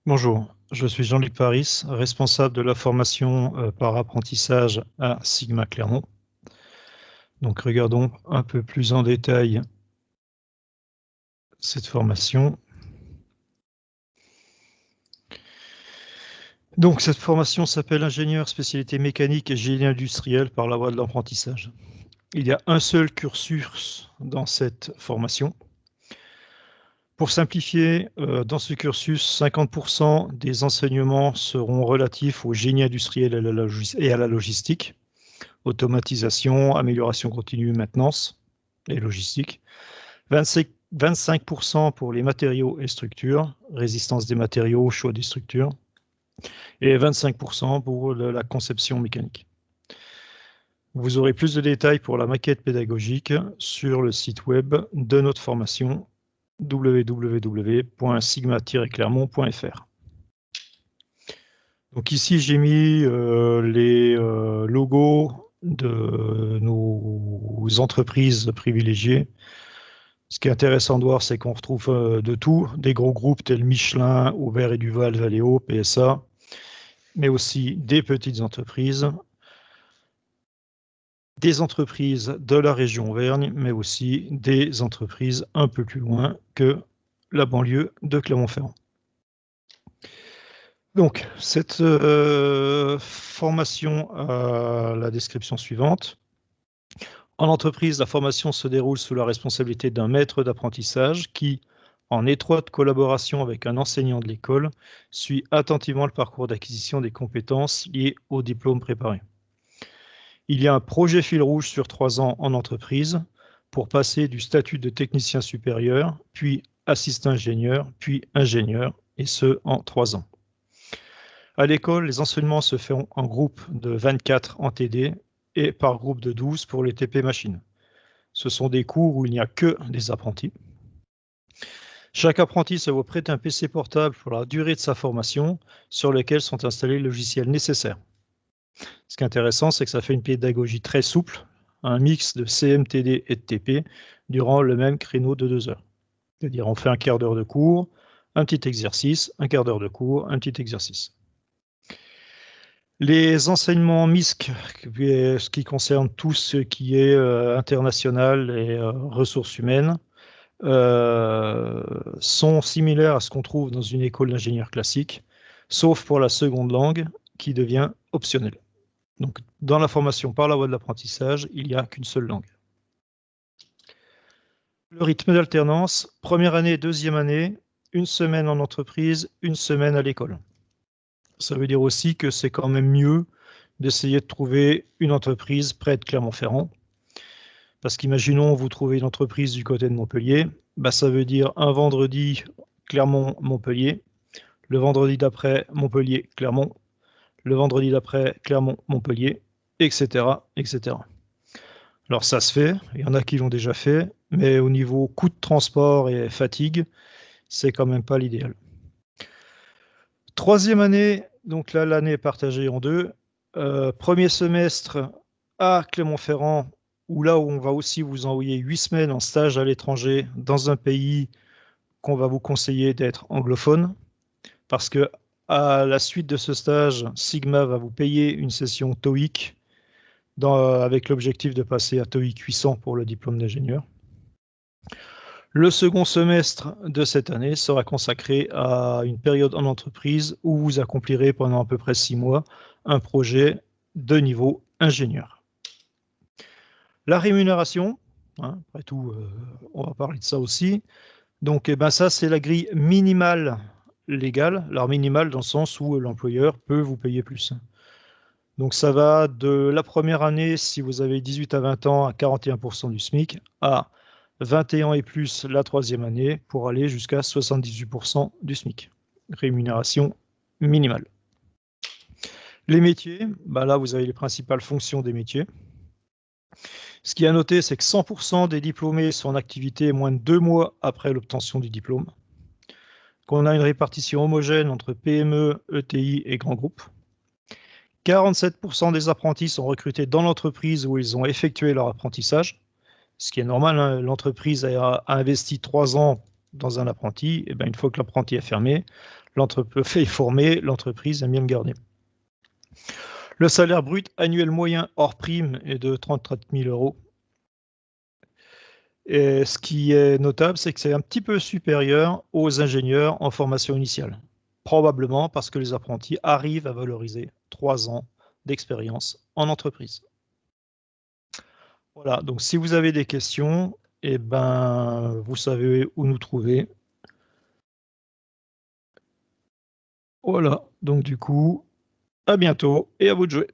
Bonjour, je suis Jean-Luc Paris, responsable de la formation par apprentissage à Sigma Clermont. Donc regardons un peu plus en détail cette formation. Donc cette formation s'appelle ingénieur spécialité mécanique et génie industriel par la voie de l'apprentissage. Il y a un seul cursus dans cette formation. Pour simplifier, dans ce cursus, 50% des enseignements seront relatifs au génie industriel et à la logistique, automatisation, amélioration continue, maintenance et logistique. 25% pour les matériaux et structures, résistance des matériaux, choix des structures, et 25% pour la conception mécanique. Vous aurez plus de détails pour la maquette pédagogique sur le site web de notre formation www.sigma-clermont.fr. Donc ici, j'ai mis les logos de nos entreprises privilégiées. Ce qui est intéressant de voir, c'est qu'on retrouve de tout, des gros groupes tels Michelin, Aubert et Duval, Valeo, PSA, mais aussi des petites entreprises, des entreprises de la région Auvergne, mais aussi des entreprises un peu plus loin que la banlieue de Clermont-Ferrand. Donc, cette formation a la description suivante. En entreprise, la formation se déroule sous la responsabilité d'un maître d'apprentissage qui, en étroite collaboration avec un enseignant de l'école, suit attentivement le parcours d'acquisition des compétences liées au diplôme préparé. Il y a un projet fil rouge sur 3 ans en entreprise pour passer du statut de technicien supérieur, puis assistant ingénieur, puis ingénieur, et ce en 3 ans. À l'école, les enseignements se font en groupe de 24 en TD et par groupe de 12 pour les TP machines. Ce sont des cours où il n'y a que des apprentis. Chaque apprenti se voit prêter un PC portable pour la durée de sa formation sur lequel sont installés les logiciels nécessaires. Ce qui est intéressant, c'est que ça fait une pédagogie très souple, un mix de CMTD et de TP durant le même créneau de 2 heures. C'est-à-dire on fait un quart d'heure de cours, un petit exercice, un quart d'heure de cours, un petit exercice. Les enseignements MISC, ce qui concerne tout ce qui est international et ressources humaines, sont similaires à ce qu'on trouve dans une école d'ingénieur classique, sauf pour la seconde langue qui devient optionnelle. Donc, dans la formation par la voie de l'apprentissage, il n'y a qu'une seule langue. Le rythme d'alternance, première année, deuxième année, 1 semaine en entreprise, 1 semaine à l'école. Ça veut dire aussi que c'est quand même mieux d'essayer de trouver une entreprise près de Clermont-Ferrand. Parce qu'imaginons, vous trouvez une entreprise du côté de Montpellier, bah, ça veut dire un vendredi Clermont-Montpellier, le vendredi d'après Montpellier-Clermont, le vendredi d'après Clermont-Montpellier, etc., etc. Alors ça se fait, il y en a qui l'ont déjà fait, mais au niveau coût de transport et fatigue, c'est quand même pas l'idéal. Troisième année, donc là l'année est partagée en deux. Premier semestre à Clermont-Ferrand, où là où on va aussi vous envoyer 8 semaines en stage à l'étranger dans un pays qu'on va vous conseiller d'être anglophone, parce que à la suite de ce stage, Sigma va vous payer une session TOEIC avec l'objectif de passer à TOEIC 800 pour le diplôme d'ingénieur. Le second semestre de cette année sera consacré à une période en entreprise où vous accomplirez pendant à peu près 6 mois un projet de niveau ingénieur. La rémunération, hein, après tout, on va parler de ça aussi. Donc, ça, c'est la grille minimale légale, alors minimale dans le sens où l'employeur peut vous payer plus. Donc, ça va de la première année, si vous avez 18 à 20 ans, à 41% du SMIC, à 21 ans et plus la troisième année, pour aller jusqu'à 78% du SMIC. Rémunération minimale. Les métiers, là, vous avez les principales fonctions des métiers. Ce qui est à noter, c'est que 100% des diplômés sont en activité moins de 2 mois après l'obtention du diplôme, qu'on a une répartition homogène entre PME, ETI et grands groupes. 47% des apprentis sont recrutés dans l'entreprise où ils ont effectué leur apprentissage, ce qui est normal, hein. L'entreprise a investi 3 ans dans un apprenti, et ben, une fois que l'apprenti est fermé, l'entreprise est formé, l'entreprise aime bien le garder. Le salaire brut annuel moyen hors prime est de 34 000 euros. Et ce qui est notable, c'est que c'est un petit peu supérieur aux ingénieurs en formation initiale. Probablement parce que les apprentis arrivent à valoriser 3 ans d'expérience en entreprise. Voilà, donc si vous avez des questions, eh ben, vous savez où nous trouver. Voilà, donc du coup, à bientôt et à vous de jouer.